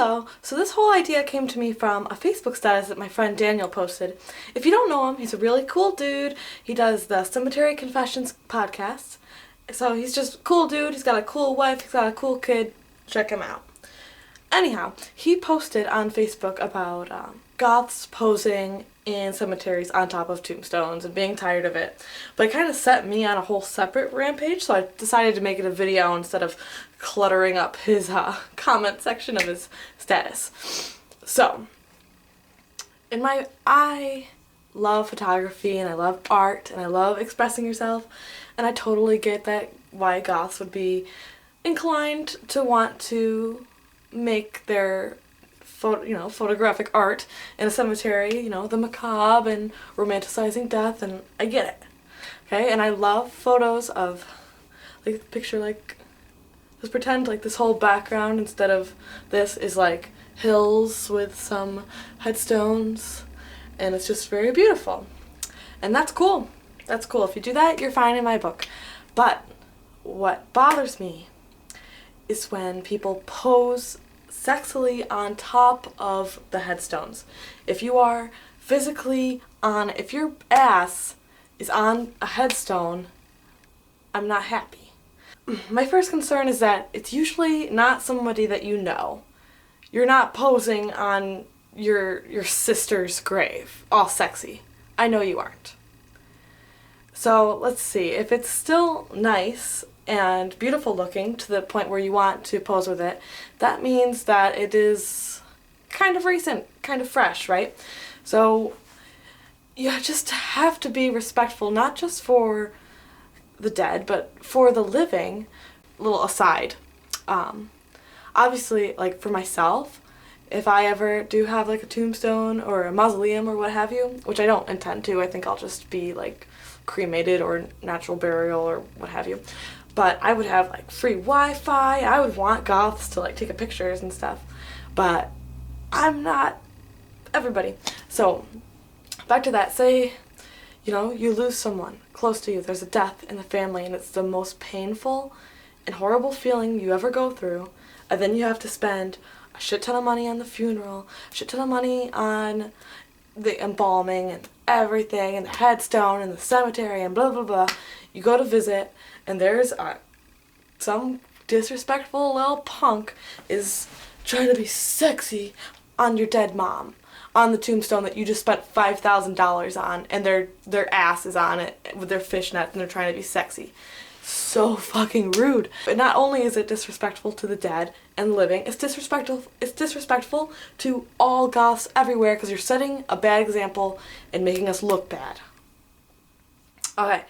Hello! So this whole idea came to me from a Facebook status that my friend Daniel posted. If you don't know him, he's a really cool dude. He does the Cemetery Confessions podcast. So he's just a cool dude. He's got a cool wife. He's got a cool kid. Check him out. Anyhow, he posted on Facebook about goths posing in cemeteries on top of tombstones and being tired of it. But it kind of set me on a whole separate rampage, so I decided to make it a video instead of cluttering up his comment section of his status. So, I love photography and I love art and I love expressing yourself, and I totally get that why goths would be inclined to want to make their photographic art in a cemetery, the macabre and romanticizing death, and I get it. Okay, and I love photos of, just pretend like this whole background instead of this is like hills with some headstones, and it's just very beautiful. And that's cool. That's cool. If you do that, you're fine in my book. But what bothers me is when people pose sexily on top of the headstones. If you are physically if your ass is on a headstone, I'm not happy. My first concern is that it's usually not somebody that you know. You're not posing on your sister's grave, all sexy. I know you aren't. So let's see, if it's still nice and beautiful looking to the point where you want to pose with it, that means that it is kind of recent, kind of fresh, right? So you just have to be respectful, not just for the dead, but for the living. Little aside, obviously, like for myself, if I ever do have like a tombstone or a mausoleum or what have you, which I don't intend to, I think I'll just be like cremated or natural burial or what have you. But I would have like free Wi-Fi. I would want goths to like take pictures and stuff. But I'm not everybody. So back to that. Say, you lose someone close to you. There's a death in the family and it's the most painful and horrible feeling you ever go through. And then you have to spend a shit ton of money on the funeral, a shit ton of money on the embalming and everything and the headstone and the cemetery and blah blah blah. You go to visit and there's some disrespectful little punk is trying to be sexy on your dead mom on the tombstone that you just spent $5,000 on, and their ass is on it with their fishnets and they're trying to be sexy. So fucking rude. But not only is it disrespectful to the dead and the living, it's disrespectful to all goths everywhere, because you're setting a bad example and making us look bad. Okay,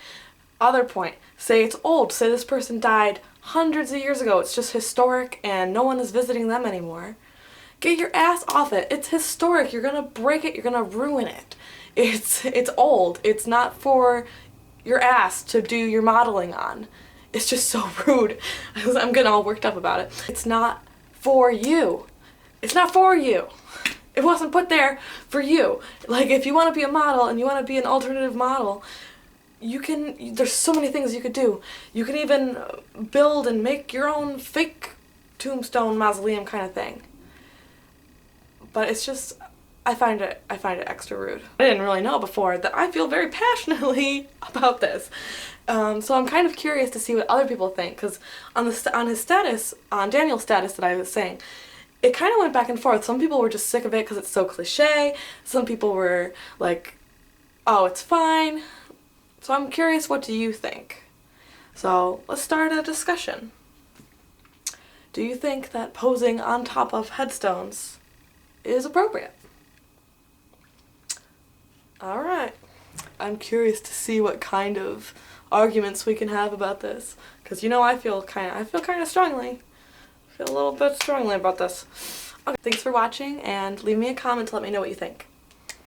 other point. Say it's old. Say this person died hundreds of years ago. It's just historic and no one is visiting them anymore. Get your ass off it. It's historic. You're gonna break it. You're gonna ruin it. It's old. It's not for your ass to do your modeling on. It's just so rude. I'm getting all worked up about it. It's not for you. It's not for you. It wasn't put there for you. Like, if you want to be a model and you want to be an alternative model, there's so many things you could do. You can even build and make your own fake tombstone mausoleum kind of thing. But it's just, I find it extra rude. I didn't really know before that I feel very passionately about this. So I'm kind of curious to see what other people think, because on his status, on Daniel's status that I was saying, it kind of went back and forth. Some people were just sick of it because it's so cliche. Some people were like, oh, it's fine. So I'm curious, what do you think? So let's start a discussion. Do you think that posing on top of headstones is appropriate? Alright. I'm curious to see what kind of arguments we can have about this, because I feel kind of strongly. I feel a little bit strongly about this. Okay, thanks for watching, and leave me a comment to let me know what you think.